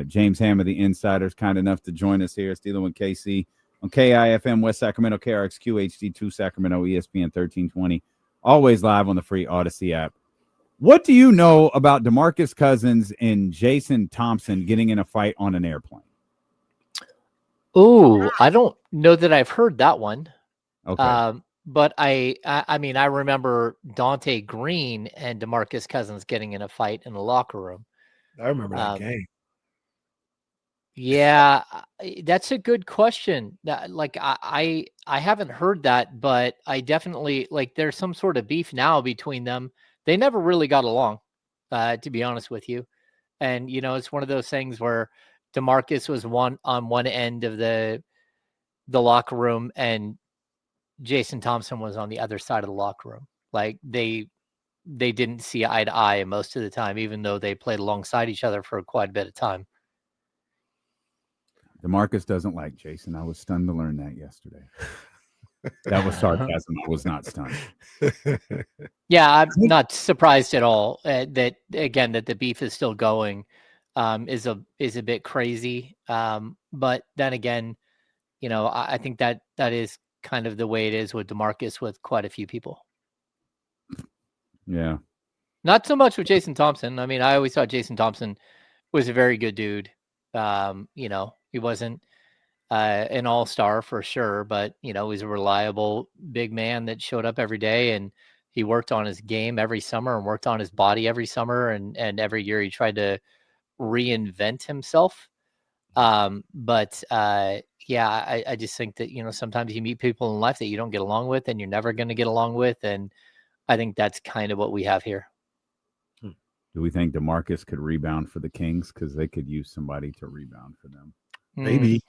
James Hammer, the Insider, is kind enough to join us here. Steeler and KC on KIFM West Sacramento, KRXQ HD2 Sacramento, ESPN 1320. Always live on the free Odyssey app. What do you know about DeMarcus Cousins and Jason Thompson getting in a fight on an airplane? Oh, I don't know that I've heard that one. Okay. But I mean, I remember Dante Green and DeMarcus Cousins getting in a fight in the locker room. I remember that game. Yeah, that's a good question. Like I haven't heard that, but I definitely like there's some sort of beef now between them. They never really got along, to be honest with you. And it's one of those things where DeMarcus was on one end of the locker room, and Jason Thompson was on the other side of the locker room. Like they didn't see eye to eye most of the time, even though they played alongside each other for quite a bit of time. DeMarcus doesn't like Jason. I was stunned to learn that yesterday. That was sarcasm. I was not stunned. Yeah, I'm not surprised at all that the beef is still going. Is a bit crazy. But then again, I think that is kind of the way it is with DeMarcus with quite a few people. Yeah. Not so much with Jason Thompson. I mean, I always thought Jason Thompson was a very good dude. He wasn't an all-star for sure, but he's a reliable big man that showed up every day, and he worked on his game every summer and worked on his body every summer, and every year he tried to reinvent himself. But I just think that sometimes you meet people in life that you don't get along with and you're never going to get along with, and I think that's kind of what we have here. Do we think DeMarcus could rebound for the Kings? Because they could use somebody to rebound for them. Maybe.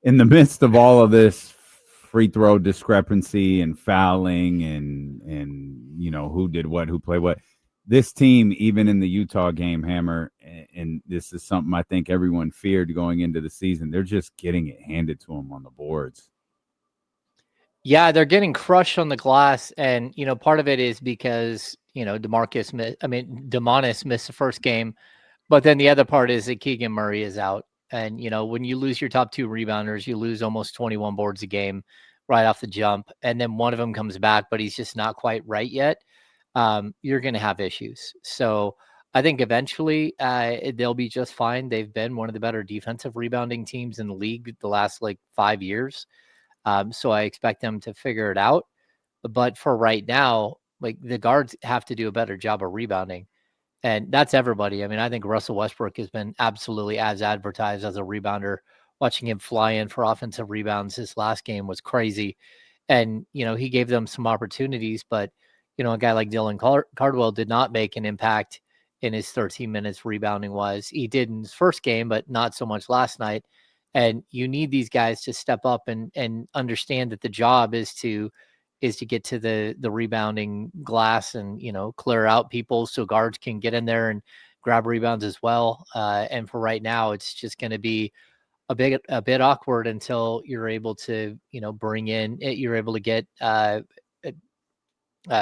In the midst of all of this free throw discrepancy and fouling and who did what, who played what, this team, even in the Utah game, Hammer, and this is something I think everyone feared going into the season, they're just getting it handed to them on the boards. Yeah, they're getting crushed on the glass, and part of it is because Domantas missed the first game, but then the other part is that Keegan Murray is out, and when you lose your top two rebounders, you lose almost 21 boards a game right off the jump, and then one of them comes back, but he's just not quite right yet. You're going to have issues. So I think eventually they'll be just fine. They've been one of the better defensive rebounding teams in the league the last 5 years. So I expect them to figure it out. But for right now, the guards have to do a better job of rebounding. And that's everybody. I mean, I think Russell Westbrook has been absolutely as advertised as a rebounder. Watching him fly in for offensive rebounds this last game was crazy. And, he gave them some opportunities, but a guy like Dylan Cardwell did not make an impact in his 13 minutes rebounding wise. He did in his first game, but not so much last night. And you need these guys to step up and understand that the job is to get to the rebounding glass and, clear out people so guards can get in there and grab rebounds as well. And for right now, it's just going to be a bit awkward until you're able to, you're able to get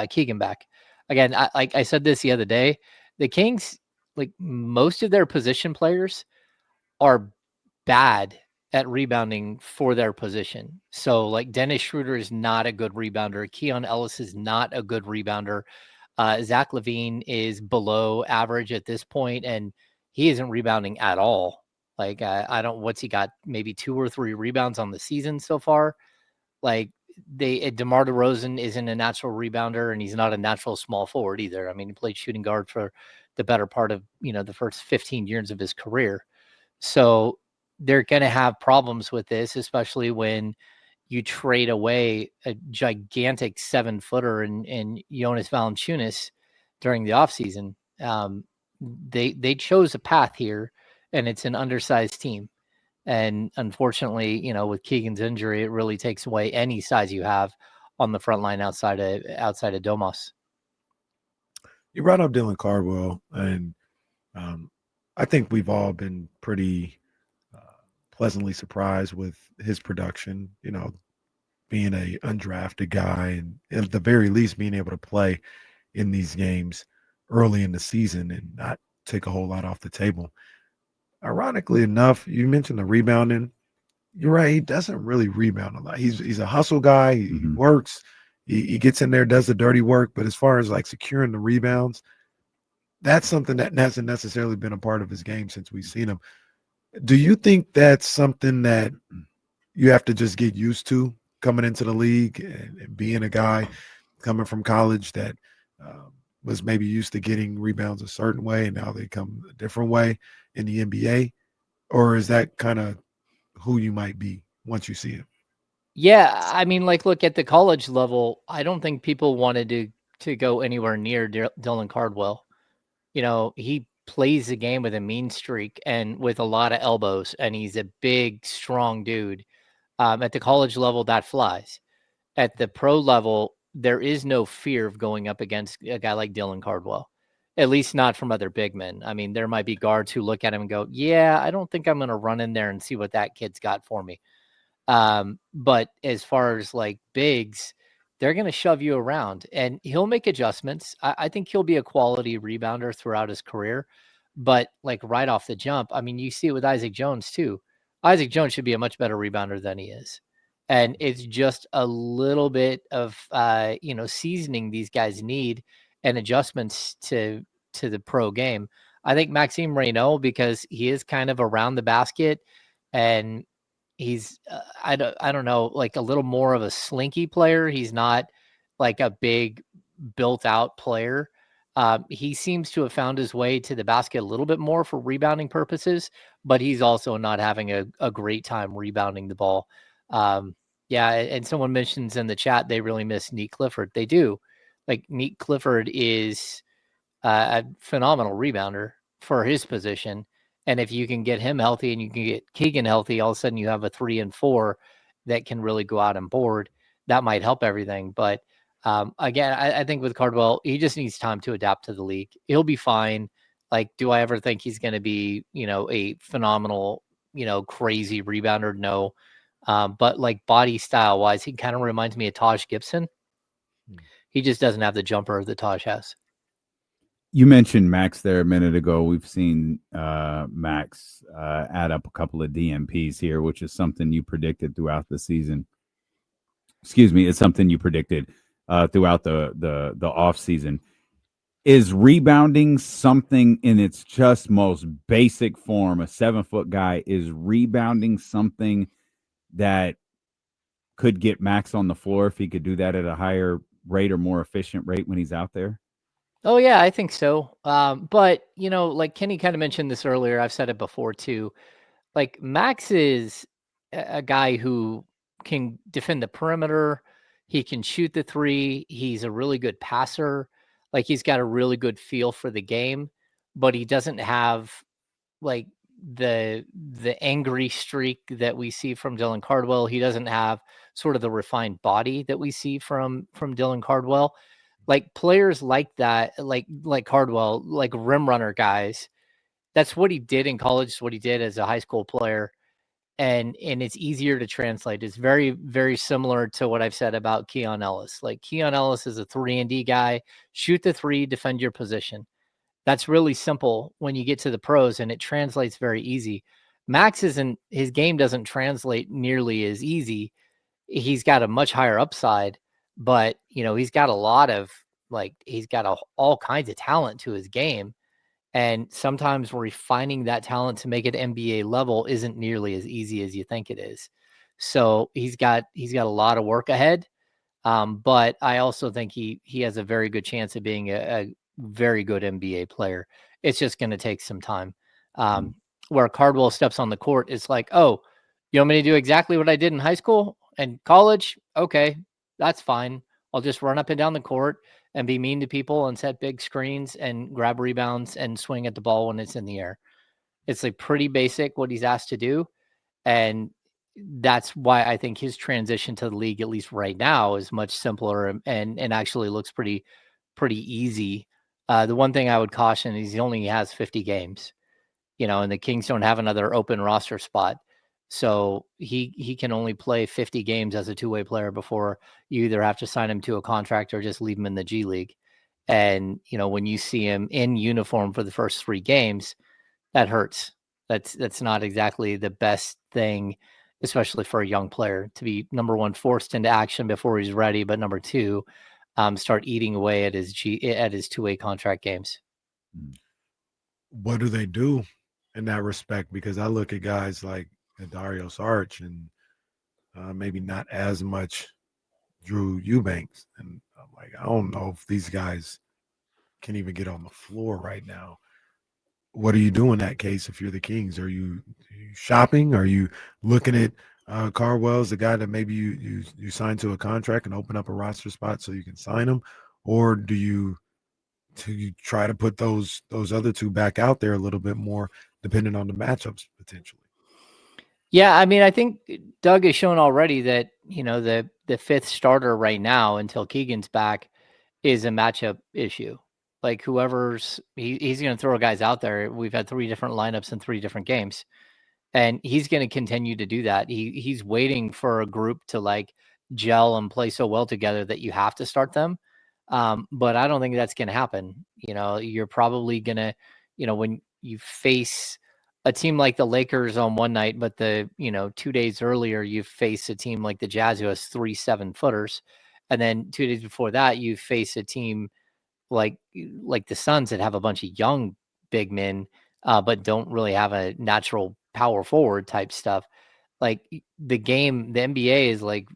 Keegan back. Again, I said this the other day, the Kings, most of their position players are bad at rebounding for their position. So Dennis Schroeder is not a good rebounder. Keon Ellis is not a good rebounder. Zach LaVine is below average at this point, and he isn't rebounding at all. What's he got? Maybe 2 or 3 rebounds on the season so far. DeMar DeRozan isn't a natural rebounder, and he's not a natural small forward either. I mean, he played shooting guard for the better part of, the first 15 years of his career. So they're going to have problems with this, especially when you trade away a gigantic 7-footer in Jonas Valanciunas during the offseason. They chose a path here, and it's an undersized team. And unfortunately, with Keegan's injury, it really takes away any size you have on the front line outside of Domas. You brought up Dylan Cardwell, and I think we've all been pretty pleasantly surprised with his production, being a undrafted guy and at the very least being able to play in these games early in the season and not take a whole lot off the table. ironically enough, you mentioned the rebounding. You're right. He doesn't really rebound a lot. He's a hustle guy. He works. He gets in there, does the dirty work. But as far as like securing the rebounds, that's something that hasn't necessarily been a part of his game since we've seen him. Do you think that's something that you have to just get used to coming into the league and being a guy coming from college that was maybe used to getting rebounds a certain way and now they come a different way in the NBA? Or is that kind of who you might be once you see him? Yeah, I mean, like, look at the college level. I don't think people wanted to go anywhere near Dylan Cardwell. He plays the game with a mean streak and with a lot of elbows, and he's a big, strong dude. At the college level, that flies. At the pro level, there is no fear of going up against a guy like Dylan Cardwell, at least not from other big men. I mean, there might be guards who look at him and go, yeah, I don't think I'm going to run in there and see what that kid's got for me. But as far as like bigs, they're going to shove you around and he'll make adjustments. I think he'll be a quality rebounder throughout his career, but like right off the jump, I mean, you see it with Isaac Jones too. Isaac Jones should be a much better rebounder than he is. And it's just a little bit of, seasoning these guys need and adjustments to the pro game. I think Maxime Reynaud, because he is kind of around the basket and he's I don't know, like a little more of a slinky player. He's not like a big built out player. He seems to have found his way to the basket a little bit more for rebounding purposes, but he's also not having a great time rebounding the ball. Yeah, and someone mentions in the chat they really miss Neat Clifford. They do. Like Neat Clifford is a phenomenal rebounder for his position. And if you can get him healthy and you can get Keegan healthy, all of a sudden you have a 3 and 4 that can really go out and board. That might help everything. But again, I think with Cardwell, he just needs time to adapt to the league. He'll be fine. Like, do I ever think he's going to be, a phenomenal, crazy rebounder? No. But like body style wise, he kind of reminds me of Taj Gibson. He just doesn't have the jumper that Taj has. You mentioned Max there a minute ago. We've seen Max add up a couple of DMPs here, which is something you predicted throughout the season. Excuse me, it's something you predicted throughout the off season. Is rebounding something in its just most basic form? A 7-foot guy, is rebounding something that could get Max on the floor if he could do that at a higher rate or more efficient rate when he's out there? Oh yeah, I think so. But like Kenny kind of mentioned this earlier, I've said it before too. Like Max is a guy who can defend the perimeter. He can shoot the three. He's a really good passer. Like he's got a really good feel for the game, but he doesn't have like the angry streak that we see from Dylan Cardwell. He doesn't have sort of the refined body that we see from Dylan Cardwell. Like players like that, like Cardwell, like rim runner guys. That's what he did in college. It's what he did as a high school player, and it's easier to translate. It's very very similar to what I've said about Keon Ellis. Like Keon Ellis is a 3-and-D guy. Shoot the three, defend your position. That's really simple when you get to the pros, and it translates very easy. Max isn't, his game doesn't translate nearly as easy. He's got a much higher upside, but he's got a lot of he's got all kinds of talent to his game. And sometimes refining that talent to make it NBA level isn't nearly as easy as you think it is. So he's got a lot of work ahead. But I also think he has a very good chance of being a very good NBA player. It's just going to take some time. Where Cardwell steps on the court, it's like, oh, you want me to do exactly what I did in high school and college? Okay, that's fine. I'll just run up and down the court and be mean to people and set big screens and grab rebounds and swing at the ball when it's in the air. It's like pretty basic what he's asked to do. And that's why I think his transition to the league, at least right now, is much simpler and actually looks pretty easy. The one thing I would caution is he only has 50 games, and the Kings don't have another open roster spot. So he can only play 50 games as a two-way player before you either have to sign him to a contract or just leave him in the G League. And, when you see him in uniform for the first 3 games, that hurts. That's not exactly the best thing, especially for a young player, to be, number one, forced into action before he's ready, but number two, start eating away at his two-way contract games. What do they do in that respect? Because I look at guys like Dario Saric and maybe not as much Drew Eubanks, and I'm like, I don't know if these guys can even get on the floor right now. What do you do in that case if you're the Kings? Are you shopping? Are you looking at Cardwell's the guy that maybe you sign to a contract and open up a roster spot so you can sign him, or do you try to put those other two back out there a little bit more, depending on the matchups potentially? Yeah, I mean, I think Doug has shown already that, the fifth starter right now until Keegan's back is a matchup issue. Like he's going to throw guys out there. We've had 3 different lineups in 3 different games, and he's going to continue to do that. He's waiting for a group to like gel and play so well together that you have to start them. But I don't think that's going to happen. You're probably going to, when you face a team like the Lakers on one night, but 2 days earlier, you face a team like the Jazz who has 3 7-footers. And then 2 days before that, you face a team like the Suns that have a bunch of young big men, but don't really have a natural power forward type stuff. Like the NBA is like,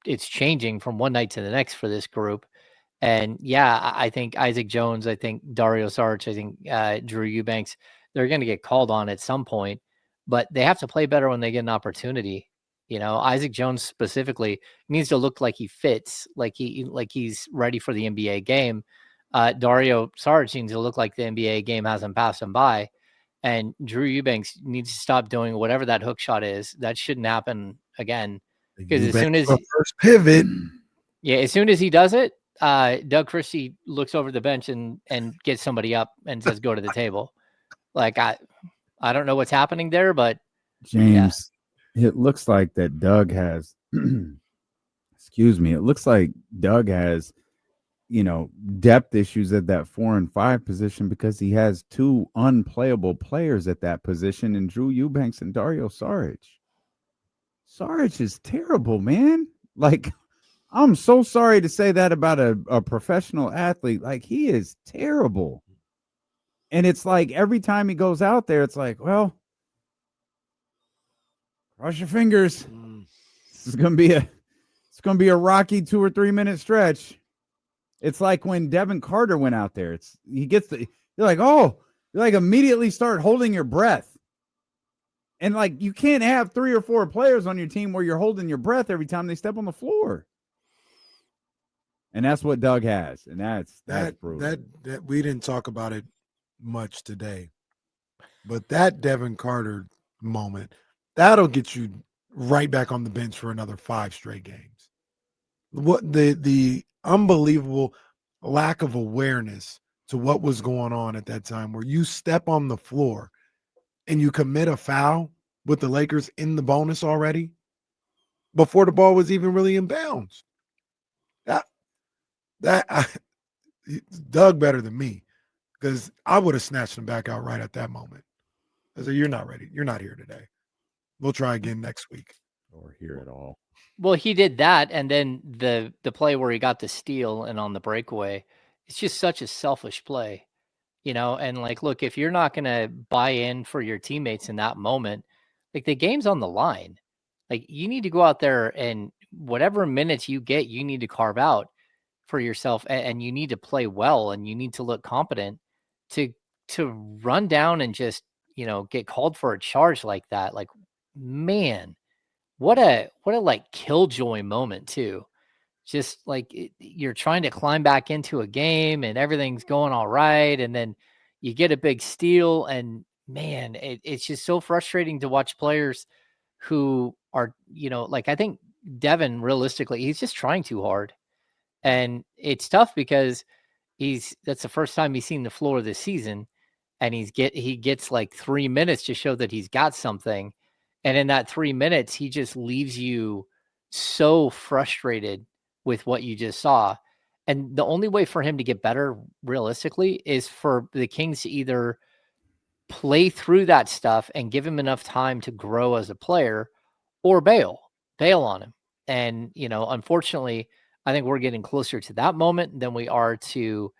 it's changing from one night to the next for this group. And yeah, I think Isaac Jones, I think Dario Saric, I think Drew Eubanks, they're going to get called on at some point, but they have to play better when they get an opportunity. Isaac Jones specifically needs to look like he fits, like he's ready for the NBA game. Dario Saric needs to look like the NBA game hasn't passed him by. And Drew Eubanks needs to stop doing whatever that hook shot is. That shouldn't happen again. Because as soon as first pivot, as soon as he does it, Doug Christie looks over the bench and gets somebody up and says, "Go to the table." Like I don't know what's happening there, but James, it looks like that Doug has. Excuse me. It looks like Doug has, depth issues at that 4 and 5 position because he has 2 unplayable players at that position in Drew Eubanks and Dario Saric. Saric is terrible, man. Like, I'm so sorry to say that about a professional athlete. Like, he is terrible. And it's like every time he goes out there, it's like, well, cross your fingers. It's gonna be a rocky 2 or 3 minute stretch. It's like when Devin Carter went out there. You're like immediately start holding your breath. And like you can't have 3 or 4 players on your team where you're holding your breath every time they step on the floor. And that's what Doug has. And that's brutal. That we didn't talk about it much today. But that Devin Carter moment, that'll get you right back on the bench for another 5 straight games. What the unbelievable lack of awareness to what was going on at that time, where you step on the floor and you commit a foul with the Lakers in the bonus already before the ball was even really in bounds. Doug better than me, because I would have snatched him back out right at that moment. I said, "You're not ready. You're not here today. We'll try again next week." Or here at all. Well, he did that, and then the play where he got the steal and on the breakaway, it's just such a selfish play, and like, look, if you're not going to buy in for your teammates in that moment, like the game's on the line. Like you need to go out there and whatever minutes you get, you need to carve out for yourself, and you need to play well, and you need to look competent to run down and just, get called for a charge like that. Like, man, what a like killjoy moment too. Just like you're trying to climb back into a game and everything's going all right, and then you get a big steal, and man, it's just so frustrating to watch players who are, like I think Devin, realistically, he's just trying too hard. And it's tough because that's the first time he's seen the floor this season, and he gets like 3 minutes to show that he's got something. And in that 3 minutes, he just leaves you so frustrated with what you just saw. And the only way for him to get better realistically is for the Kings to either play through that stuff and give him enough time to grow as a player, or bail on him. And, unfortunately, I think we're getting closer to that moment than we are to,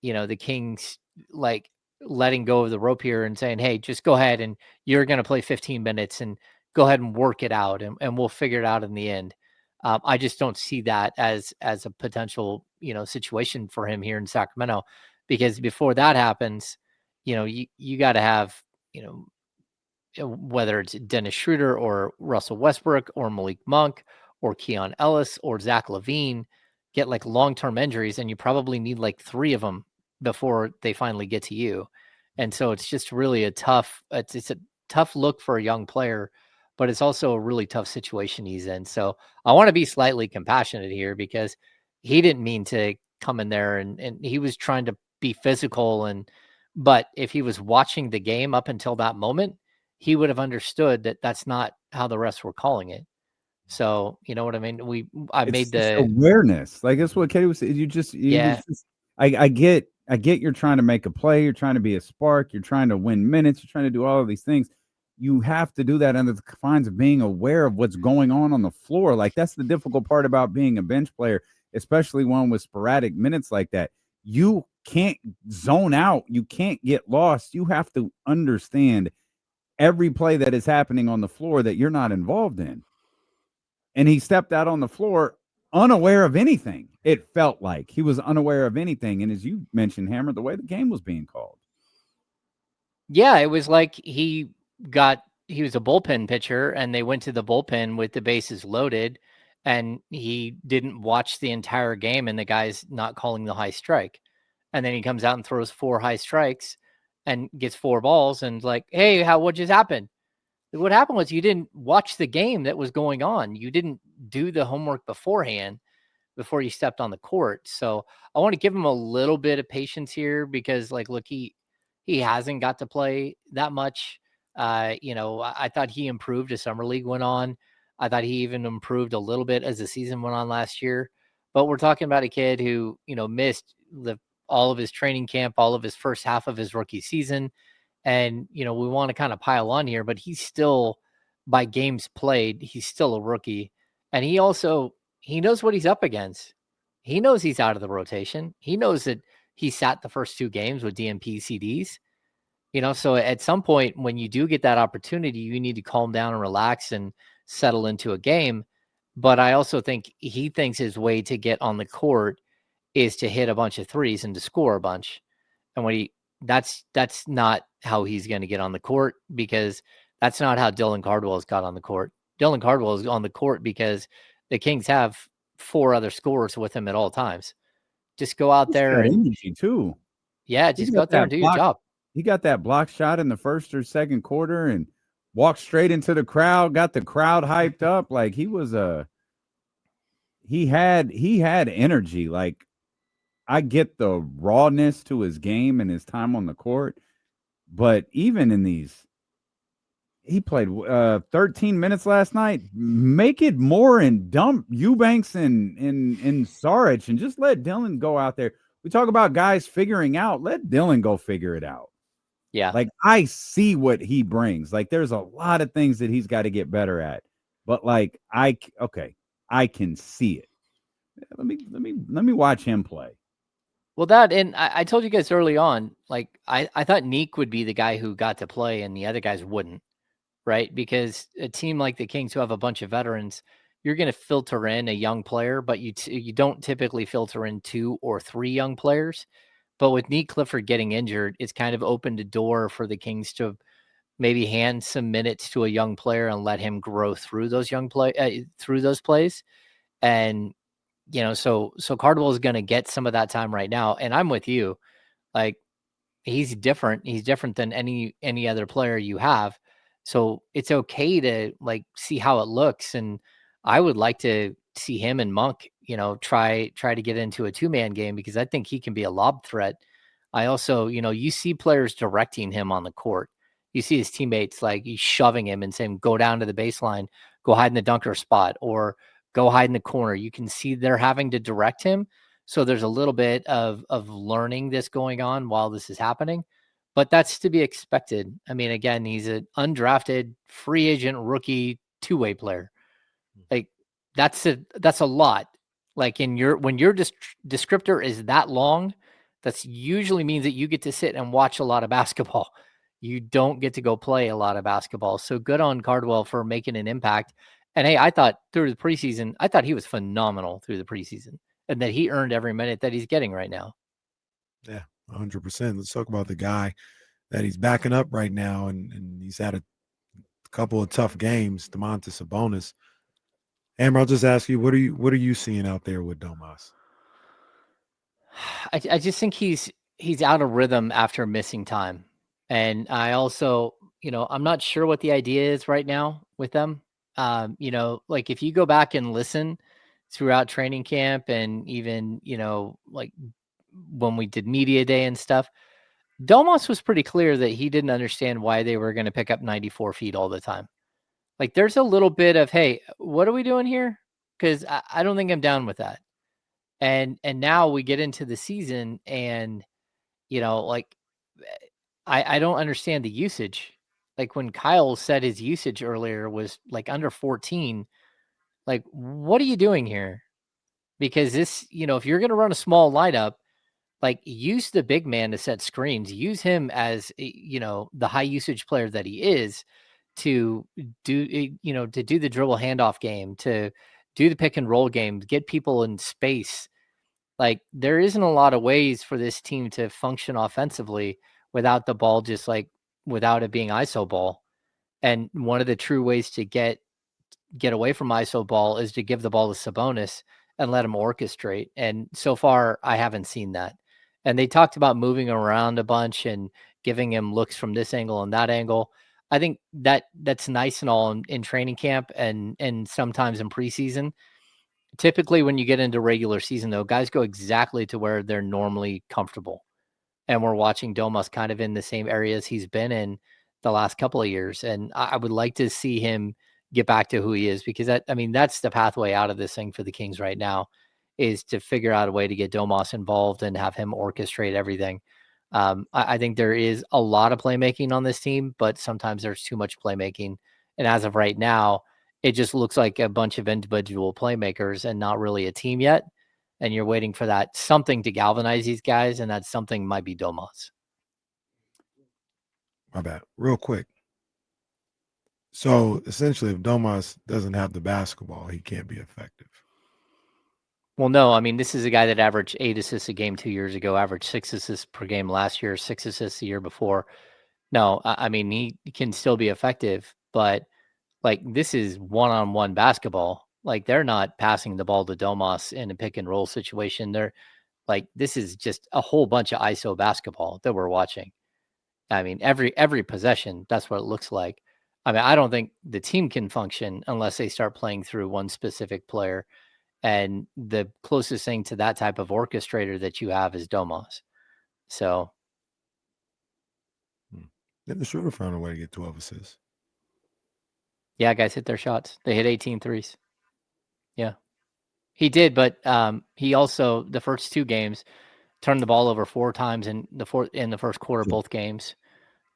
the Kings like letting go of the rope here and saying, hey, just go ahead and you're going to play 15 minutes and go ahead and work it out and we'll figure it out in the end. I just don't see that as a potential, situation for him here in Sacramento, because before that happens, you got to have, whether it's Dennis Schroeder or Russell Westbrook or Malik Monk or Keon Ellis or Zach LaVine get like long-term injuries, and you probably need like 3 of them before they finally get to you. And so it's just really it's a tough look for a young player, but it's also a really tough situation he's in. So I want to be slightly compassionate here, because he didn't mean to come in there and he was trying to be physical, but if he was watching the game up until that moment, he would have understood that that's not how the rest were calling it. So, you know what I mean? I made It's the awareness. Like that's what Katie was saying. Yeah. I get you're trying to make a play, you're trying to be a spark, you're trying to win minutes, you're trying to do all of these things. You have to do that under the confines of being aware of what's going on the floor. Like that's the difficult part about being a bench player, especially one with sporadic minutes like that. You can't zone out, you can't get lost. You have to understand every play that is happening on the floor that you're not involved in. And he stepped out on the floor unaware of anything. It felt like he was unaware of anything. And as you mentioned, Hammer, the way the game was being called. Yeah, it was like he was a bullpen pitcher and they went to the bullpen with the bases loaded, and he didn't watch the entire game and the guy's not calling the high strike. And then he comes out and throws 4 high strikes and gets 4 balls and like, hey, what just happened? What happened was you didn't watch the game that was going on. You didn't do the homework beforehand before you stepped on the court. So I want to give him a little bit of patience here, because like, look, he hasn't got to play that much. I thought he improved as summer league went on. I thought he even improved a little bit as the season went on last year. But we're talking about a kid who, missed all of his training camp, all of his first half of his rookie season. And, we want to kind of pile on here, but he's still, by games played, he's still a rookie. And he knows what he's up against. He knows he's out of the rotation. He knows that he sat the first 2 games with DNP CDs. So at some point when you do get that opportunity, you need to calm down and relax and settle into a game. But I also think he thinks his way to get on the court is to hit a bunch of threes and to score a bunch. And that's not how he's going to get on the court, because that's not how Dylan Cardwell's got on the court. Dylan Cardwell is on the court because the Kings have 4 other scorers with him at all times. Just go out there and energy too. Yeah, just go out there and do your job. He got that block shot in the first or second quarter and walked straight into the crowd, got the crowd hyped up. Like he had energy. Like I get the rawness to his game and his time on the court, but even in these, he played 13 minutes last night. Make it more and dump Eubanks and Saric and just let Dylan go out there. We talk about guys figuring out. Let Dylan go figure it out. Yeah. Like I see what he brings. Like there's a lot of things that he's got to get better at. But like I can see it. Let me watch him play. Well, and I told you guys early on, like I thought Neek would be the guy who got to play and the other guys wouldn't, right? Because a team like the Kings, who have a bunch of veterans, you're going to filter in a young player, but you don't typically filter in 2 or 3 young players. But with Neek Clifford getting injured, it's kind of opened a door for the Kings to maybe hand some minutes to a young player and let him grow through those through those plays. And so Cardwell is going to get some of that time right now. And I'm with you. Like he's different. He's different than any other player you have. So it's okay to like see how it looks. And I would like to see him and Monk, try to get into a 2-man game, because I think he can be a lob threat. I also, you see players directing him on the court. You see his teammates like he's shoving him and saying, go down to the baseline, go hide in the dunker spot, or go hide in the corner. You can see they're having to direct him. So there's a little bit of learning this going on while this is happening. but that's to be expected. I mean, again, he's an undrafted free agent rookie two-way player. Like that's a lot. Like when your descriptor is that long, that's usually means that you get to sit and watch a lot of basketball. You don't get to go play a lot of basketball. So good on Cardwell for making an impact. And hey, I thought through the preseason, I thought he was phenomenal through the preseason and that he earned every minute that he's getting right now. Yeah, 100%. Let's talk about the guy that he's backing up right now, and he's had a couple of tough games, Domantas Sabonis. Amber, I'll just ask you, what are you seeing out there with Domas? I just think he's out of rhythm after missing time. And I also, I'm not sure what the idea is right now with them. Like if you go back and listen throughout training camp and even, like when we did media day and stuff, Domas was pretty clear that he didn't understand why they were going to pick up 94 feet all the time. Like there's a little bit of, hey, what are we doing here? Because I don't think I'm down with that. And now we get into the season and, like I don't understand the usage. Like when Kyle said his usage earlier was like under 14, like what are you doing here? Because this, if you're going to run a small lineup, like use the big man to set screens, use him as, the high usage player that he is to do, to do the dribble handoff game, to do the pick and roll game, get people in space. Like there isn't a lot of ways for this team to function offensively without the ball, just like without it being ISO ball. And one of the true ways to get away from ISO ball is to give the ball to Sabonis and let him orchestrate. And so far, I haven't seen that. And they talked about moving around a bunch and giving him looks from this angle and that angle. I think that's nice and all in training camp and sometimes in preseason. Typically, when you get into regular season, though, guys go exactly to where they're normally comfortable. And we're watching Domas kind of in the same areas he's been in the last couple of years. And I would like to see him get back to who he is, because that's the pathway out of this thing for the Kings right now, is to figure out a way to get Domas involved and have him orchestrate everything. I think there is a lot of playmaking on this team, but sometimes there's too much playmaking. And as of right now, it just looks like a bunch of individual playmakers and not really a team yet. And you're waiting for that something to galvanize these guys, and that something might be Domas. My bad. Real quick. So essentially, if Domas doesn't have the basketball, he can't be effective. Well, no, this is a guy that averaged 8 assists a game 2 years ago, averaged 6 assists per game last year, 6 assists the year before. No, he can still be effective, but like this is one-on-one basketball. Like they're not passing the ball to Domas in a pick and roll situation. They're like, this is just a whole bunch of ISO basketball that we're watching. Every possession, that's what it looks like. I don't think the team can function unless they start playing through one specific player. And the closest thing to that type of orchestrator that you have is Domas. So. Then the shooter found a way to get 12 assists. Yeah, guys hit their shots. They hit 18 threes. Yeah, he did. But he also, the first 2 games, turned the ball over 4 times in the first quarter, both games.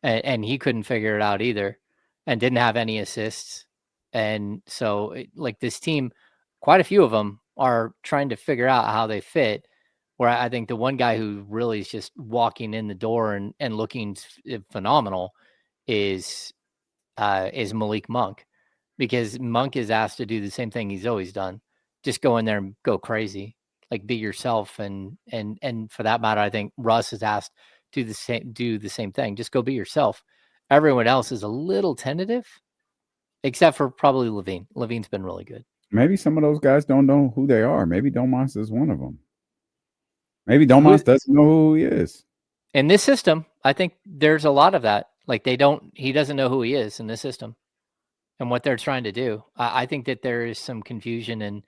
And he couldn't figure it out either and didn't have any assists. And so like this team, quite a few of them are trying to figure out how they fit, where I think the one guy who really is just walking in the door and looking phenomenal is Malik Monk, because Monk is asked to do the same thing he's always done. Just go in there and go crazy, like be yourself. And for that matter, I think Russ is asked do the same thing. Just go be yourself. Everyone else is a little tentative, except for probably Levine. Levine's been really good. Maybe some of those guys don't know who they are. Maybe Domas is one of them. Maybe Domas doesn't know who he is. In this system, I think there's a lot of that. Like he doesn't know who he is in this system and what they're trying to do. I think that there is some confusion and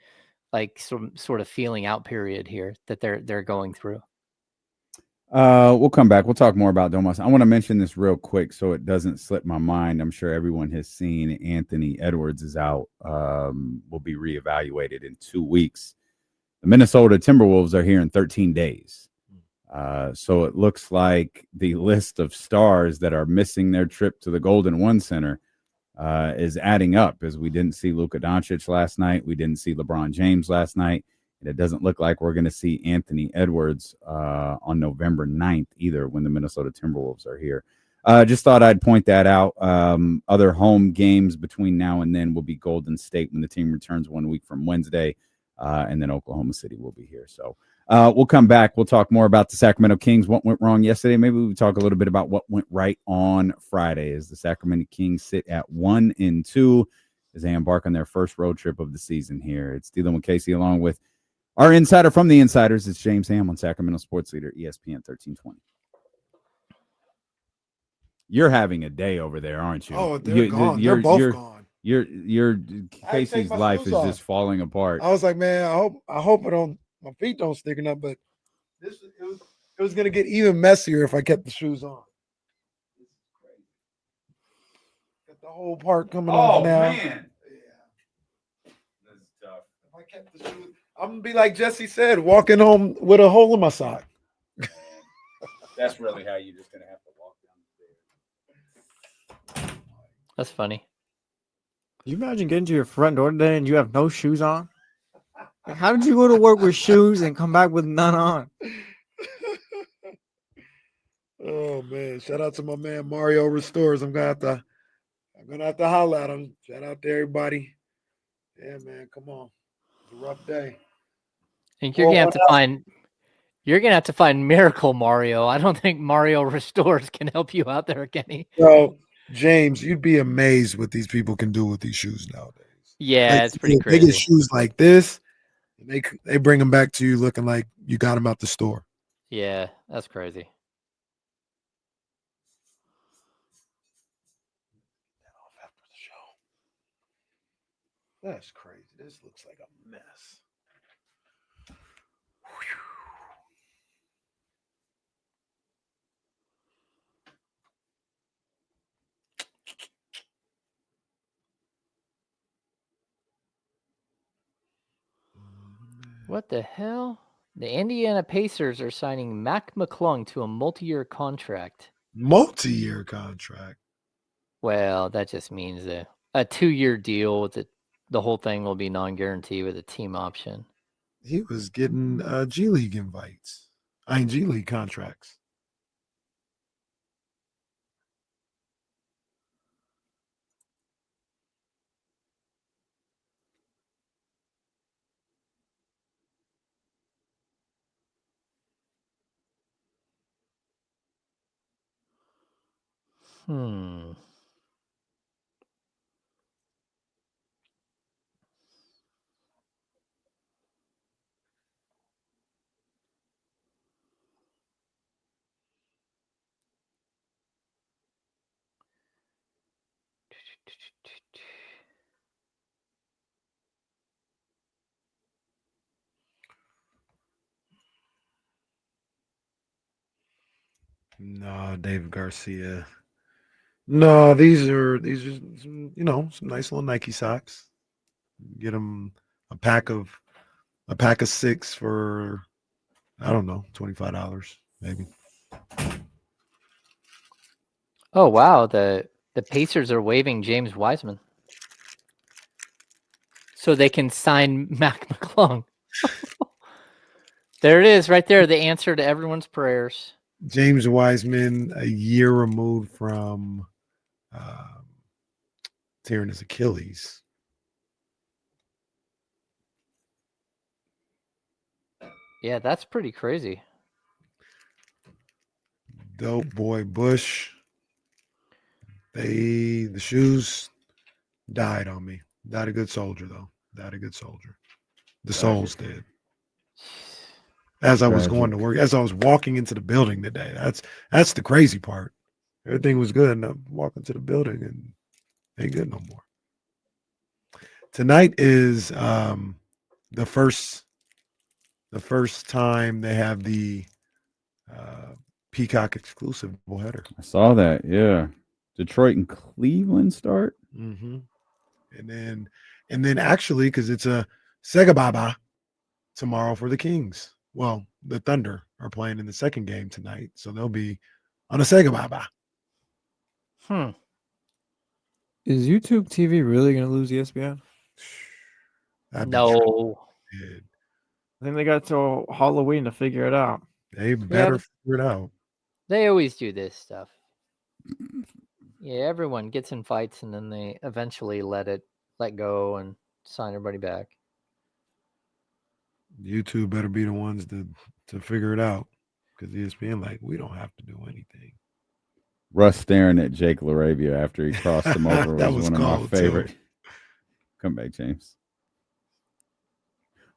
like some sort of feeling out period here that they're going through. We'll come back. We'll talk more about Domas. I want to mention this real quick so it doesn't slip my mind. I'm sure everyone has seen Anthony Edwards is out. Will be reevaluated in 2 weeks. The Minnesota Timberwolves are here in 13 days. So it looks like the list of stars that are missing their trip to the Golden One Center is adding up, as we didn't see Luka Doncic last night. We didn't see LeBron James last night. And it doesn't look like we're going to see Anthony Edwards on November 9th either, when the Minnesota Timberwolves are here. Just thought I'd point that out. Other home games between now and then will be Golden State when the team returns 1 week from Wednesday, and then Oklahoma City will be here. So we'll come back. We'll talk more about the Sacramento Kings, what went wrong yesterday. Maybe we'll talk a little bit about what went right on Friday, as the Sacramento Kings sit at 1-2 as they embark on their first road trip of the season here. It's Dylan with Casey, along with our insider from the Insiders. It's James Ham on Sacramento Sports Leader, ESPN 1320. You're having a day over there, aren't you? Oh, they're gone. They're both gone. Your Casey's life is just falling apart. I was like, man, I hope my feet don't sticking up, but it was gonna get even messier if I kept the shoes on. Got the whole part coming off now. Man. Yeah. That's tough. If I kept the shoes, I'm gonna be like Jesse said, walking home with a hole in my sock. That's really how you're just gonna have to walk down the stairs. That's funny. You imagine getting to your front door today and you have no shoes on? Like, how did you go to work with shoes and come back with none on? Oh man! Shout out to my man Mario Restores. I'm gonna have to holler at him. Shout out to everybody. Yeah, man, come on. It's a rough day. I think you're gonna have to find Miracle Mario. I don't think Mario Restores can help you out there, Kenny. So, James, you'd be amazed what these people can do with these shoes nowadays. Yeah, Like, it's pretty they get crazy. shoes like this, and they bring them back to you looking like you got them out the store. Yeah, that's crazy. After the show. That's crazy. This looks like a mess. What the hell? The Indiana Pacers are signing Mac McClung to a multi-year contract. Multi-year contract. Well, that just means a 2-year deal with the whole thing will be non-guarantee with a team option. He was getting G League invites. G League contracts. No, David Garcia. No, these are some, some nice little Nike socks. Get them a pack of 6 for, I don't know, $25 maybe. Oh wow, the Pacers are waiving James Wiseman, so they can sign Mac McClung. There it is, right there. The answer to everyone's prayers. James Wiseman, a year removed from tearing his Achilles. Yeah, that's pretty crazy. Dope boy Bush. The shoes died on me. Died a good soldier though. Died a good soldier. The souls did. As I was going to work, as I was walking into the building today. That's the crazy part. Everything was good, and I'm walking to the building and ain't good no more. Tonight is the first time they have the Peacock exclusive doubleheader. I saw that. Yeah, Detroit and Cleveland start. Mm-hmm. And then actually, because it's a Sega Baba tomorrow for the Kings. Well, the Thunder are playing in the second game tonight, so they'll be on a Sega bye-bye. Is YouTube TV really going to lose ESPN? That'd be No. good. I think they got till Halloween to figure it out. They better figure it out. They always do this stuff. Yeah, everyone gets in fights and then they eventually let go and sign everybody back. YouTube better be the ones to figure it out, because ESPN we don't have to do anything. Russ staring at Jake LaRavia after he crossed him over That was was one of my cold, favorite. too. Come back, James.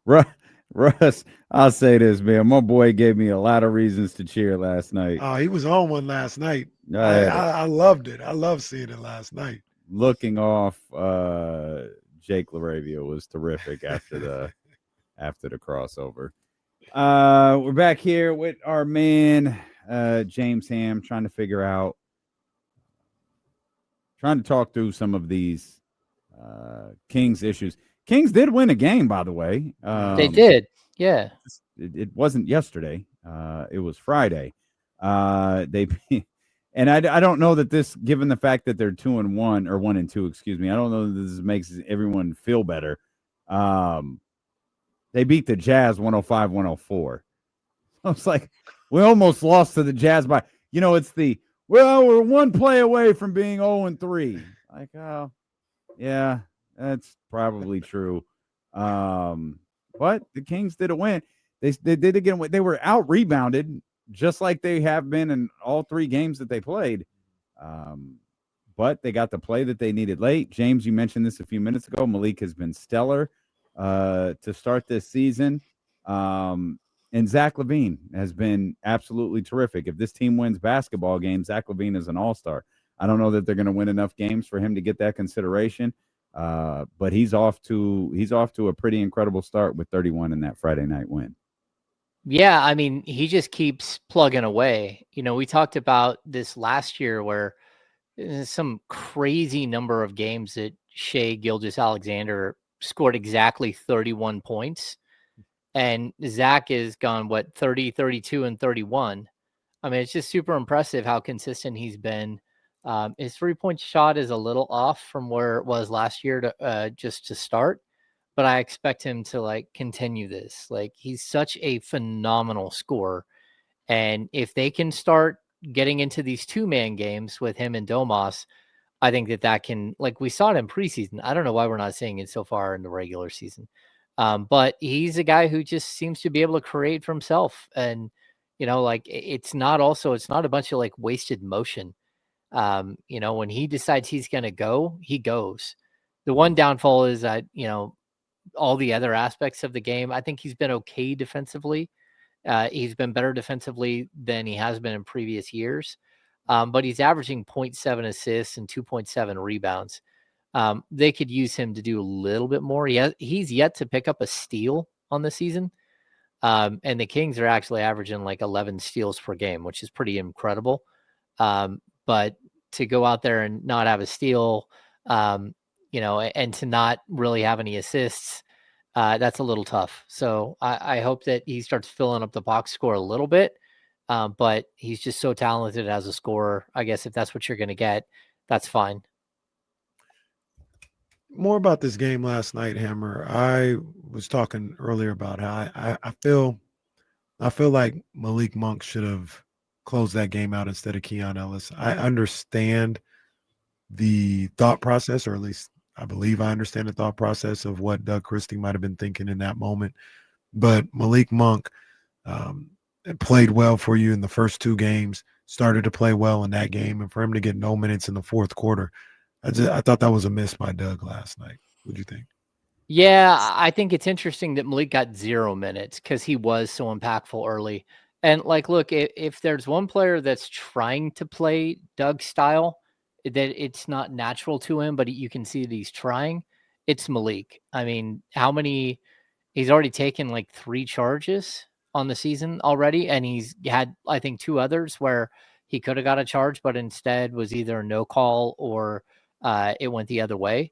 Russ, I'll say this, man. My boy gave me a lot of reasons to cheer last night. Oh, he was on one last night. I I loved it. I loved seeing it last night. Looking off Jake LaRavia was terrific after the crossover. We're back here with our man James Ham, trying to talk through some of these Kings issues. Kings did win a game, by the way. They did. Yeah. It wasn't yesterday. It was Friday. They and I don't know that this, given the fact that they're 2-1 or 1-2, excuse me, I don't know that this makes everyone feel better. They beat the Jazz 105-104. I was like, we almost lost to the Jazz by, it's we're one play away from being 0-3. Like, oh, yeah, that's probably true. But the Kings did a win. They did again. They were out rebounded, just like they have been in all three games that they played. But they got the play that they needed late. James, you mentioned this a few minutes ago. Malik has been stellar to start this season. And Zach LaVine has been absolutely terrific. If this team wins basketball games, Zach LaVine is an all-star. I don't know that they're going to win enough games for him to get that consideration. But he's off to a pretty incredible start with 31 in that Friday night win. Yeah, I mean, he just keeps plugging away. We talked about this last year where some crazy number of games that Shai Gilgeous-Alexander scored exactly 31 points. And Zach has gone, 30, 32, and 31. I mean, it's just super impressive how consistent he's been. His 3-point shot is a little off from where it was last year just to start, but I expect him to continue this. He's such a phenomenal scorer. And if they can start getting into these 2-man games with him and Domas, I think that can, we saw it in preseason. I don't know why we're not seeing it so far in the regular season. But he's a guy who just seems to be able to create for himself. And, it's not a bunch of wasted motion. When he decides he's going to go, he goes. The one downfall is that, all the other aspects of the game, I think he's been okay defensively. He's been better defensively than he has been in previous years. But he's averaging 0.7 assists and 2.7 rebounds. They could use him to do a little bit more. He's yet to pick up a steal on the season. And the Kings are actually averaging 11 steals per game, which is pretty incredible. But to go out there and not have a steal, and to not really have any assists, that's a little tough. So I hope that he starts filling up the box score a little bit. But he's just so talented as a scorer. I guess if that's what you're going to get, that's fine. More about this game last night, Hammer. I was talking earlier about how I feel like Malik Monk should have closed that game out instead of Keon Ellis. I understand the thought process, or at least I believe I understand the thought process of what Doug Christie might have been thinking in that moment. But Malik Monk played well for you in the first two games, started to play well in that game, and for him to get no minutes in the fourth quarter, I thought that was a miss by Doug last night. What do you think? Yeah, I think it's interesting that Malik got 0 minutes because he was so impactful early. And look, if there's one player that's trying to play Doug's style, that it's not natural to him, but you can see that he's trying, it's Malik. I mean, he's already taken 3 charges on the season already. And he's had, I think, 2 others where he could have got a charge, but instead was either a no call or it went the other way.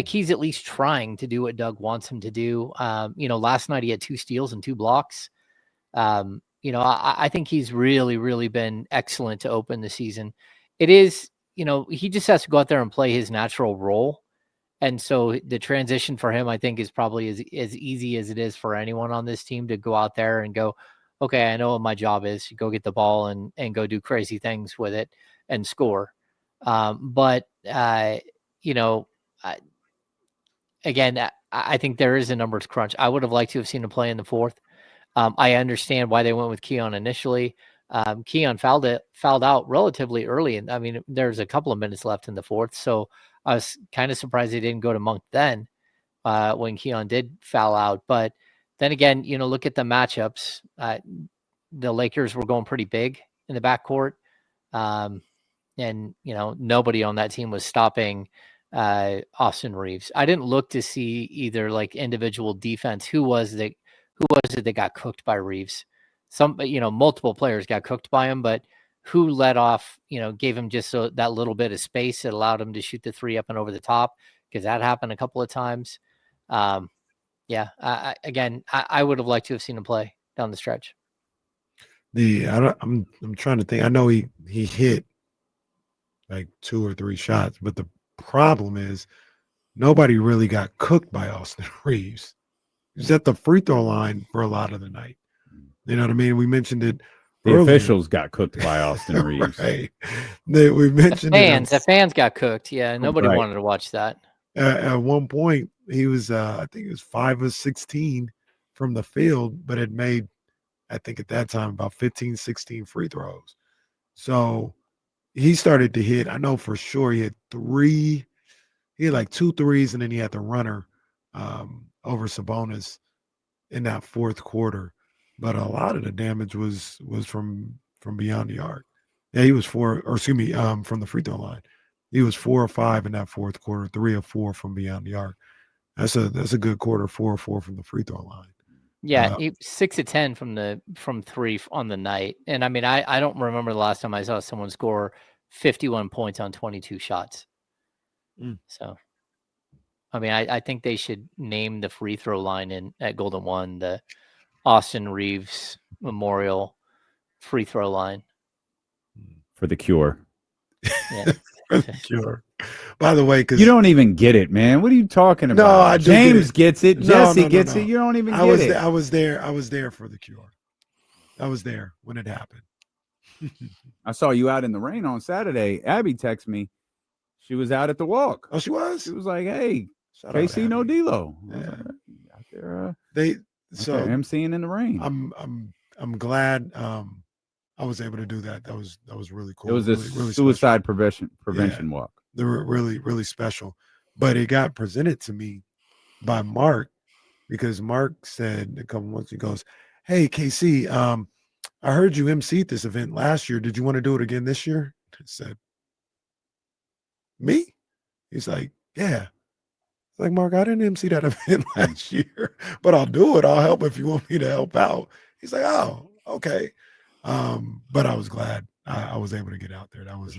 He's at least trying to do what Doug wants him to do. Last night he had 2 steals and 2 blocks. I think he's really, really been excellent to open the season. It is, he just has to go out there and play his natural role. And so the transition for him, I think, is probably as easy as it is for anyone on this team to go out there and go, okay, I know what my job is. Go get the ball and go do crazy things with it and score. But again, I think there is a numbers crunch. I would have liked to have seen him play in the fourth. I understand why they went with Keon initially. Keon fouled out relatively early, and I mean, there's a couple of minutes left in the fourth, so I was kind of surprised they didn't go to Monk then when Keon did foul out. But then again, look at the matchups. The Lakers were going pretty big in the backcourt, and nobody on that team was stopping Austin Reeves. I didn't look to see either like individual defense. Who was it that got cooked by Reeves? Multiple players got cooked by him, but who let off, gave him just that little bit of space that allowed him to shoot the three up and over the top, because that happened a couple of times. I would have liked to have seen him play down the stretch. I'm trying to think. I know he hit like 2 or 3 shots, but the problem is nobody really got cooked by Austin Reeves. He was at the free throw line for a lot of the night. You know what I mean? We mentioned it. The earlier. officials got cooked by Austin Reeves. Right. We mentioned the fans got cooked. Yeah, nobody wanted to watch that. At one point, he was, I think it was 5 of 16 from the field, but had made, I think at that time, about 15, 16 free throws. So he started to hit. I know for sure he had 3. He had like 2 threes, and then he had the runner over Sabonis in that fourth quarter. But a lot of the damage was from beyond the arc. Yeah, he was from the free throw line. He was 4 or 5 in that fourth quarter, 3 or 4 from beyond the arc. That's a good quarter, 4 or 4 from the free throw line. Yeah, 6 of 10 from 3 on the night. And I mean, I don't remember the last time I saw someone score 51 points on 22 shots. So, I mean, I think they should name the free throw line at Golden One the Austin Reeves Memorial free throw line. For the cure. Yeah. For the cure. By the way, because you don't even get it, man. What are you talking about? No, I do. James gets it. Jesse gets it. You don't even get it. I was there for the cure. I was there when it happened. I saw you out in the rain on Saturday. Abby texted me. She was out at the walk. Oh, she was? She was like, hey, Shout KC, no D-Lo. Yeah. Out there, so emceeing in the rain. I'm glad I was able to do that. That was really cool. It was a really suicide prevention walk. They were really, really special. But it got presented to me by Mark, because Mark said a couple months ago, he goes, hey, KC, I heard you emceed this event last year. Did you want to do it again this year? I said, me? He's like, yeah. Like, Mark, I didn't MC that event last year, but I'll do it. I'll help if you want me to help out. He's like, oh, okay. But I was glad I was able to get out there. That was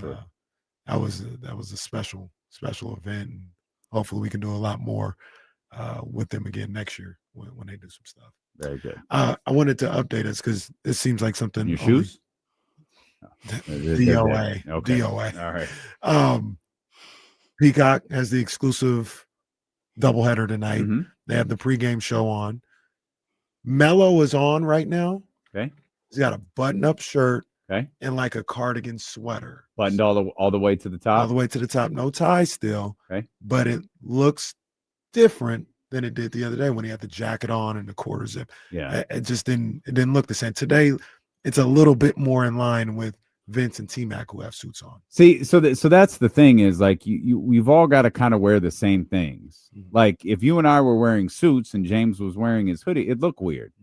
a special event, and hopefully we can do a lot more with them again next year when they do some stuff. Very good. I wanted to update us because it seems like something. Your shoes? DOA. Okay. DOA. All right. Peacock has the exclusive doubleheader tonight. Mm-hmm. They have the pregame show on. Melo is on right now. Okay. He's got a button-up shirt. Okay. And like a cardigan sweater. Buttoned all the way to the top. All the way to the top. No tie still. Okay. But it looks different than it did the other day when he had the jacket on and the quarter zip. Yeah. It just didn't look the same. Today, it's a little bit more in line with Vince and T-Mac, who have suits on. See, so that's the thing is, like, we've all got to kind of wear the same things. Mm-hmm. Like, if you and I were wearing suits and James was wearing his hoodie, it'd look weird,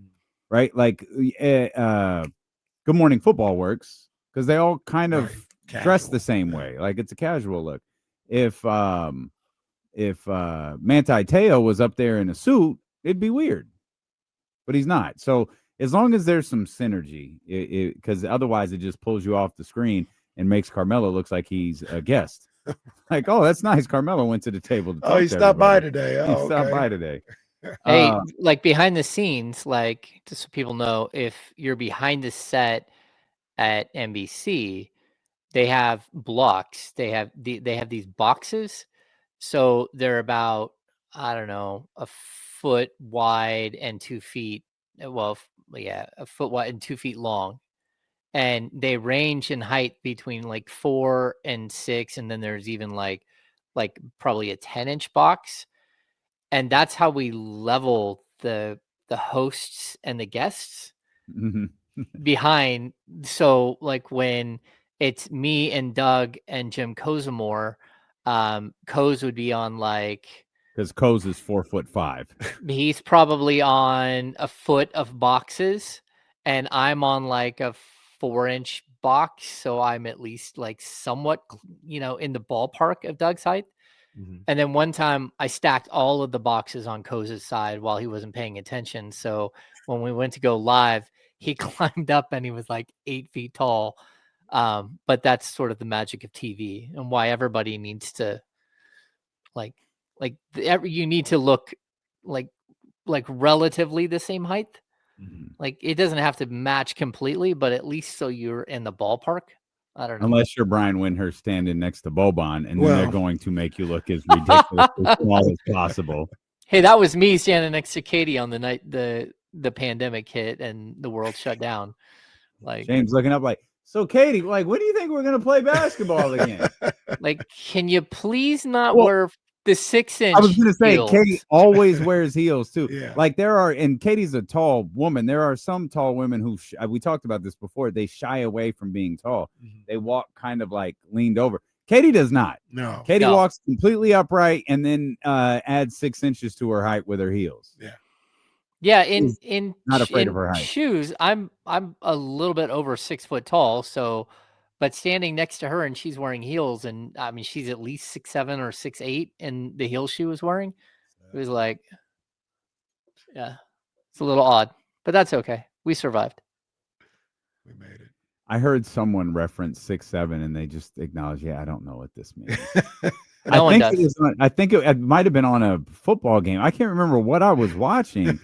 right? Like, Good Morning Football works because they all kind of dress the same way. Like, it's a casual look. If Manti Te'o was up there in a suit, it'd be weird, but he's not. So as long as there's some synergy, because otherwise it just pulls you off the screen and makes Carmelo looks like he's a guest. Like, oh, that's nice. Carmelo went to the table. He stopped by today. He stopped by today. Hey, Uh, like behind the scenes, like just so people know, if you're behind the set at NBC, they have blocks. They have these boxes. So they're about, I don't know, a foot wide and 2 feet. Well, yeah, a foot wide and 2 feet long. And they range in height between like 4 and 6, and then there's even like probably a 10-inch box. And that's how we level the hosts and the guests mhm. behind. So like when it's me and Doug and Jim Kozamore, Koz would be on like, Because Coase is 4'5". he's probably on a foot of boxes, and I'm on like a 4-inch box, so I'm at least like somewhat, in the ballpark of Doug's height. Mhm. And then one time I stacked all of the boxes on Koz's side while he wasn't paying attention. So when we went to go live, he climbed up and he was like 8 feet tall. But that's sort of the magic of TV and why everybody needs to like you need to look like relatively the same height. Mhm. Like it doesn't have to match completely, but at least so you're in the ballpark. I don't know. Unless you're Brian Windhurst standing next to Boban, and then they're Well, going to make you look as ridiculously small as possible. Hey, that was me standing next to Katie on the night the pandemic hit and the world shut down. Like, James looking up like, so Katie, like, when do you think we're gonna play basketball again? can you please not Well, wear the 6-inch I was gonna say heels? Katie always wears heels too. Yeah. Like there are, and Katie's a tall woman. There are some tall women who we talked about this before. They shy away from being tall. Mhm. They walk kind of like leaned over. Katie does not. No. Katie No. walks completely upright and then adds 6 inches to her height with her heels. Yeah. Yeah, She's in not afraid of in her height. shoes, I'm a little bit over 6 foot tall, so but standing next to her and she's wearing heels, and I mean she's at least 6'7" or 6'8" in the heels she was wearing. It was like, yeah, it's a little odd, but that's okay. We survived. We made I heard someone reference 6'7", and they just acknowledge, yeah, I don't know what this means. it. No one does. It was on, I think it might have been on a football game. I can't remember what I was watching.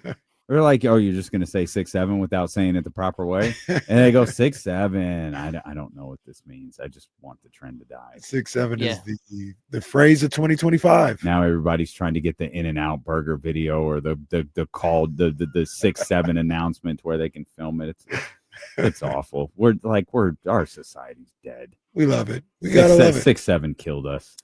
They're like, oh, you're just going to say 6'7" without saying it the proper way? And they go 6'7". I don't know what this means. I just want the trend to die. 6'7" Yeah. is the phrase of 2025. Now everybody's trying to get the In-N-Out burger video or the called the 6'7" announcement where they can film it. It's awful. Our society's dead. We love it. We gotta love it. 6'7" killed us.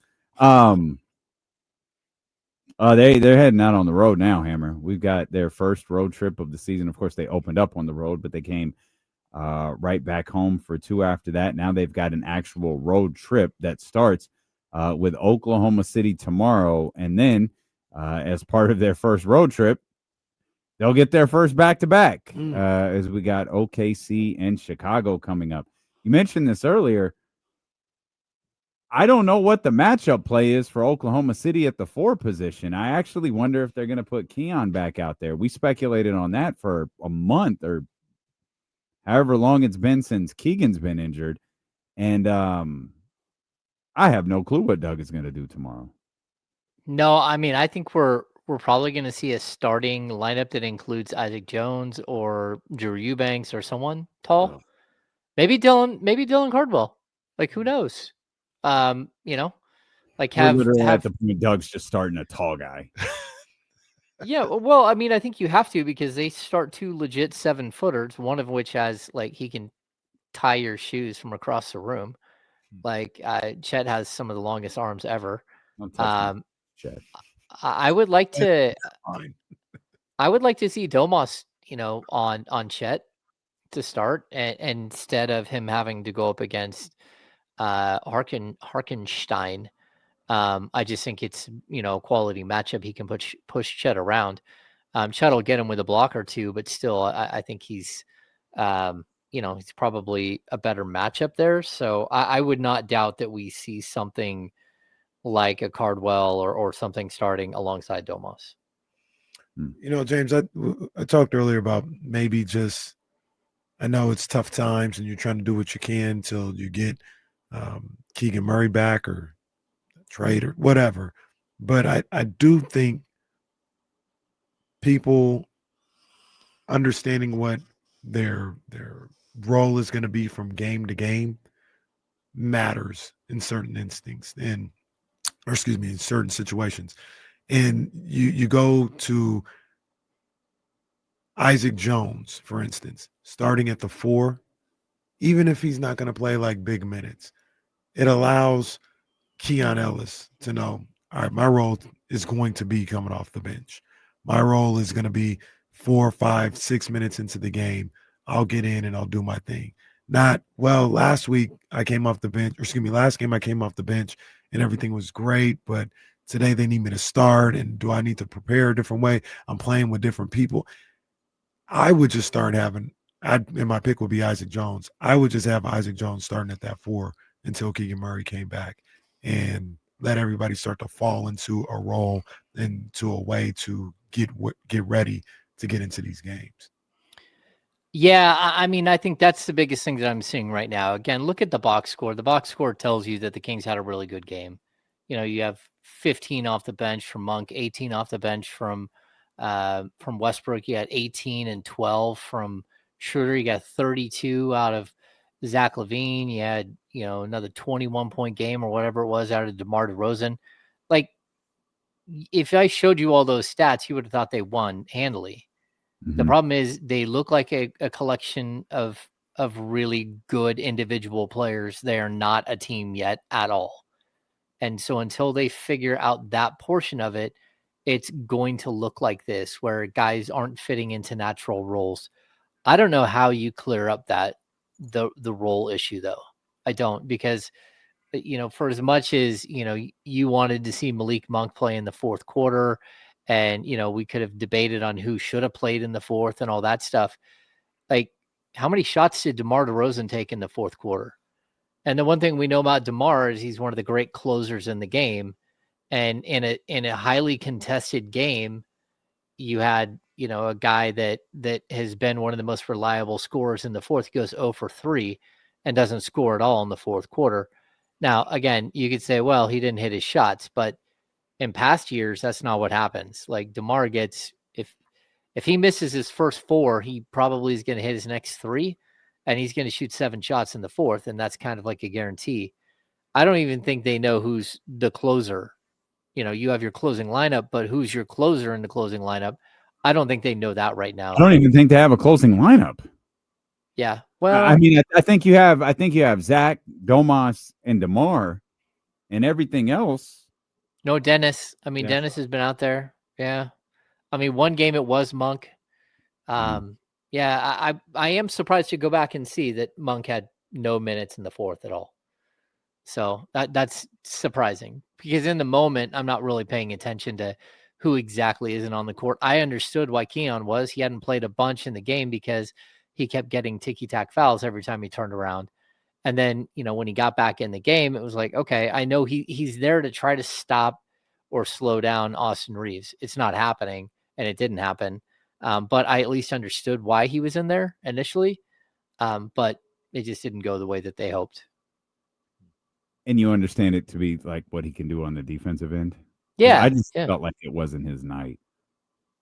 They're heading out on the road now, Hammer. We've got their first road trip of the season. Of course, they opened up on the road, but they came right back home for 2 after that. Now they've got an actual road trip that starts with Oklahoma City tomorrow. And then as part of their first road trip, they'll get their first back-to-back as we got OKC and Chicago coming up. You mentioned this earlier. I don't know what the matchup play is for Oklahoma City at the 4 position. I actually wonder if they're going to put Keon back out there. We speculated on that for a month or however long it's been since Keegan's been injured. And I have no clue what Doug is going to do tomorrow. No, I mean, I think we're probably going to see a starting lineup that includes Isaac Jones or Drew Eubanks or someone tall. Oh. Maybe Dylan Cardwell. Like, who knows? Like We're literally have at the point Doug's just starting a tall guy. yeah. Well, I mean, I think you have to because they start 2 legit 7-footers, one of which has like he can tie your shoes from across the room. Like Chet has some of the longest arms ever. Don't touch me, Chet. I would like to. Fine. I would like to see Domas, on Chet to start, and instead of him having to go up against Harkenstein. I just think it's a quality matchup. He can push Chet around. Chet will get him with a block or two, but still, I think he's he's probably a better matchup there. So I would not doubt that we see something like a Cardwell or something starting alongside Domas. James, I talked earlier about maybe just, I know it's tough times and you're trying to do what you can until you get Keegan Murray back or trade or whatever. But I do think people understanding what their role is going to be from game to game matters in certain instincts in certain situations. And you go to Isaac Jones, for instance, starting at the 4, even if he's not going to play like big minutes, it allows Keon Ellis to know, all right, my role is going to be coming off the bench. My role is going to be 4, 5, 6 minutes into the game. I'll get in and I'll do my thing. Not, well, last week I came off the bench, or excuse me, last game I came off the bench and everything was great, but today they need me to start. And do I need to prepare a different way? I'm playing with different people. I would just start having, and my pick would be Isaac Jones. I would just have Isaac Jones starting at that 4 until Keegan Murray came back and let everybody start to fall into a role and to a way to get ready to get into these games. Yeah, I mean, I think that's the biggest thing that I'm seeing right now. Again, look at the box score. The box score tells you that the Kings had a really good game. You know, you have 15 off the bench from Monk, 18 off the bench from Westbrook. You had 18 and 12 from Schroeder. You got 32 out of Zach LaVine. You had, you know, another 21-point game or whatever it was out of DeMar DeRozan. Like, if I showed you all those stats, you would have thought they won handily. The problem is they look like a collection of really good individual players. They are not a team yet at all. And so until they figure out that portion of it, it's going to look like this, where guys aren't fitting into natural roles. I don't know how you clear up the role issue though. I don't, because you know, for as much as, you know, you wanted to see Malik Monk play in the fourth quarter, and, you know, we could have debated on who should have played in the fourth and all that stuff. Like, how many shots did DeMar DeRozan take in the fourth quarter? And the one thing we know about DeMar is he's one of the great closers in the game. And in a highly contested game, you had, you know, a guy that has been one of the most reliable scorers in the fourth. He goes 0 for 3 and doesn't score at all in the fourth quarter. Now, again, you could say, well, he didn't hit his shots, but in past years, that's not what happens. Like DeMar gets, if he misses his first 4, he probably is going to hit his next 3, and he's going to shoot 7 shots in the fourth, and that's kind of like a guarantee. I don't even think they know who's the closer. You know, you have your closing lineup, but who's your closer in the closing lineup? I don't think they know that right now. I don't even think they have a closing lineup. Yeah. Well, I mean, I think you have Zach, Domas, and DeMar, and everything else. no Dennis. I mean, Yeah. Dennis has been out there. Yeah. I mean, one game it was Monk. Yeah, I am surprised to go back and see that Monk had no minutes in the fourth at all. So that's surprising, because in the moment, I'm not really paying attention to who exactly isn't on the court. I understood why Keon was. He hadn't played a bunch in the game because he kept getting ticky-tack fouls every time he turned around. And then, you know, when he got back in the game, it was like, okay, I know he's there to try to stop or slow down Austin Reeves. It's not happening, and it didn't happen. But I at least understood why he was in there initially. But it just didn't go the way that they hoped. And you understand it to be like what he can do on the defensive end. Yeah, I just yeah. felt like it wasn't his night.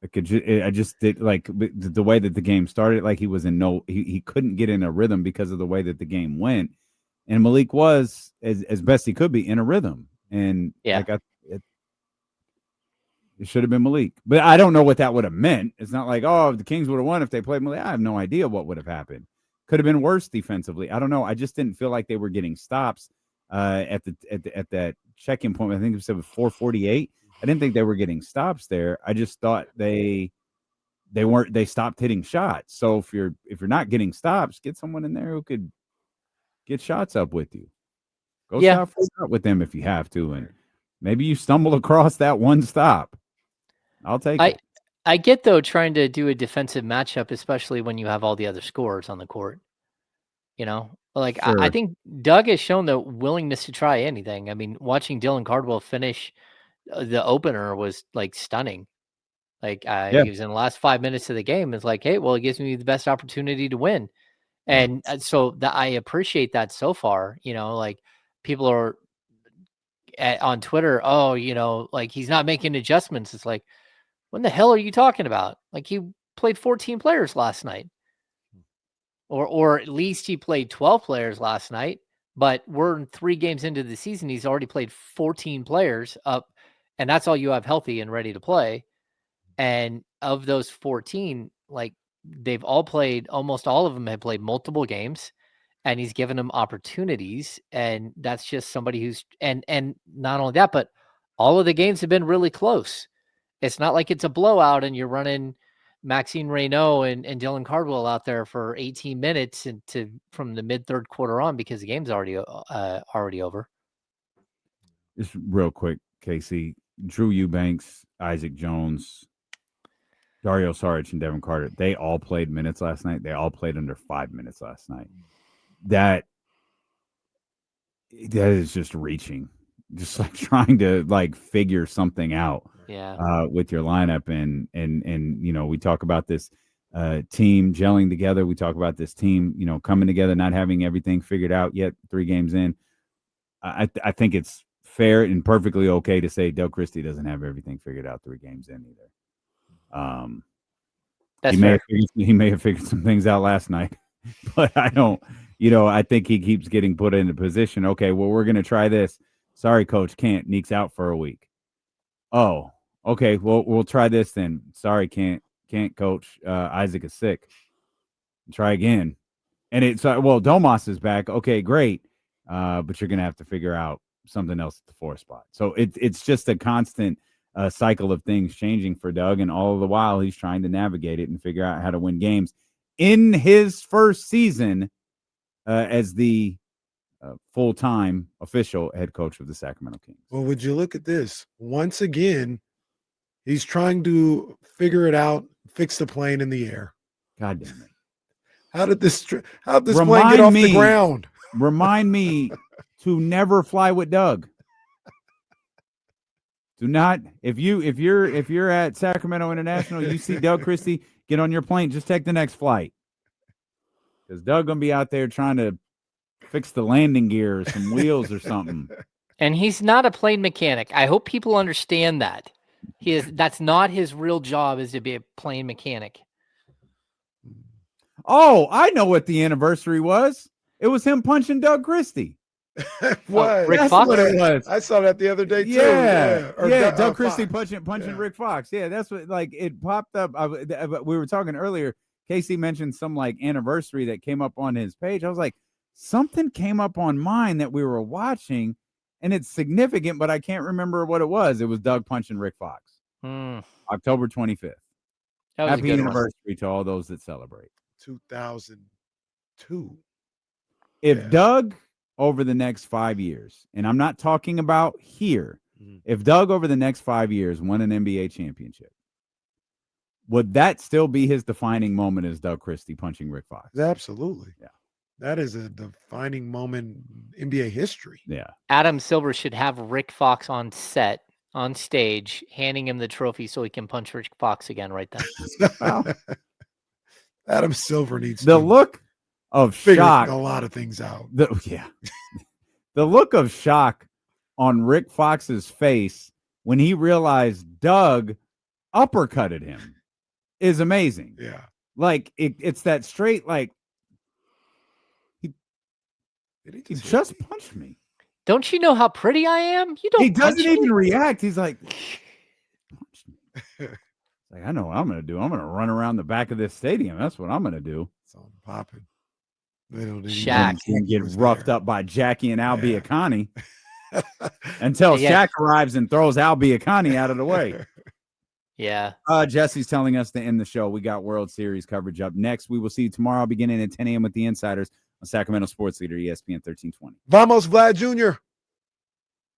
I just did, like, the way that the game started, like he was in he couldn't get in a rhythm because of the way that the game went, and Malik was as best he could be in a rhythm, and Yeah. like it should have been Malik, but I don't know what that would have meant. It's not like, oh, the Kings would have won if they played Malik. I have no idea what would have happened. Could have been worse defensively. I don't know. I just didn't feel like they were getting stops at that check-in point. I think it was 4:48. I didn't think they were getting stops there. I just thought they stopped hitting shots. So if you're not getting stops, get someone in there who could get shots up with you. Go shot for shot with them if you have to, and maybe you stumble across that one stop. I'll take it. I get, though, trying to do a defensive matchup, especially when you have all the other scorers on the court. You know, like Sure. I think Doug has shown the willingness to try anything. I mean, watching Dylan Cardwell finish the opener was like stunning. Like he was in the last 5 minutes of the game. It's like, hey, well, it gives me the best opportunity to win. And so I appreciate that so far. You know, like people are on Twitter, oh, you know, like he's not making adjustments. It's like, When the hell are you talking about? Like, he played 14 players last night. Or at least he played 12 players last night, but we're 3 games into the season. He's already played 14 players up, and that's all you have healthy and ready to play. And of those 14, like, they've all played, almost all of them have played multiple games, and he's given them opportunities. And that's just somebody who's, and not only that, but all of the games have been really close. It's not like it's a blowout and you're running Maxine Reynaud and Dylan Cardwell out there for 18 minutes from the mid-third quarter on, because the game's already over. Just real quick, Casey, Drew Eubanks, Isaac Jones, Dario Saric, and Devin Carter, they all played minutes last night. They all played under 5 minutes last night. That is just reaching, just like trying to like figure something out. Yeah. With your lineup, and you know, we talk about this team gelling together. We talk about this team, you know, coming together, not having everything figured out yet. 3 games in, I think it's fair and perfectly okay to say Del Christie doesn't have everything figured out 3 games in either. That's fair. He may have figured some things out last night, but I don't. You know, I think he keeps getting put in a position. Okay, well, we're going to try this. Sorry, coach, can't. Neek's out for a week. Oh. Okay, well, we'll try this then. Sorry, can't, coach. Isaac is sick. Try again. And it's well, Domas is back. Okay, great. But you're gonna have to figure out something else at the 4 spot. So it's just a constant cycle of things changing for Doug, and all the while he's trying to navigate it and figure out how to win games in his first season as the full-time official head coach of the Sacramento Kings. Well, would you look at this once again? He's trying to figure it out, fix the plane in the air. God damn it. How'd this plane get off the ground? Remind me to never fly with Doug. Do not, if you're at Sacramento International, you see Doug Christie, get on your plane, just take the next flight. Because Doug gonna be out there trying to fix the landing gear or some wheels or something. And he's not a plane mechanic. I hope people understand that. That's not his real job, is to be a plane mechanic. Oh, I know what the anniversary was. It was him punching Doug Christie. What? Rick That's Fox? what it was. I saw that the other day too. Yeah. Doug Christie punching Yeah. Rick Fox. Yeah, that's what, like, it popped up. We were talking earlier. Casey mentioned some like anniversary that came up on his page. I was like, something came up on mine that we were watching, and it's significant, but I can't remember what it was. It was Doug punching Rick Fox. October 25th. Happy anniversary to all those that celebrate. 2002. If Doug over the next 5 years, and I'm not talking about here, if Doug over the next 5 years won an NBA championship, would that still be his defining moment as Doug Christie punching Rick Fox? Absolutely. Yeah. That is a defining moment in NBA history. Yeah. Adam Silver should have Rick Fox on stage, handing him the trophy so he can punch Rick Fox again right then. Wow. Adam Silver needs the to look of figure shock. a lot of things out. The look of shock on Rick Fox's face when he realized Doug uppercutted him is amazing. Yeah. Like it's that straight, like he just punched me. Don't you know how pretty I am? You don't. He doesn't punch even me. react. He's like, like, I know what I'm gonna do. I'm gonna run around the back of this stadium. That's what I'm gonna do. It's on popping. They don't even Shaq. know Get was roughed there. up by Jackie and Al Biacani until Yeah. Shaq arrives and throws Al Biacani out of the way. Yeah. Jesse's telling us to end the show. We got World Series coverage up next. We will see you tomorrow beginning at 10 a.m. with the Insiders on Sacramento Sports Leader, ESPN 1320. Vamos, Vlad Jr.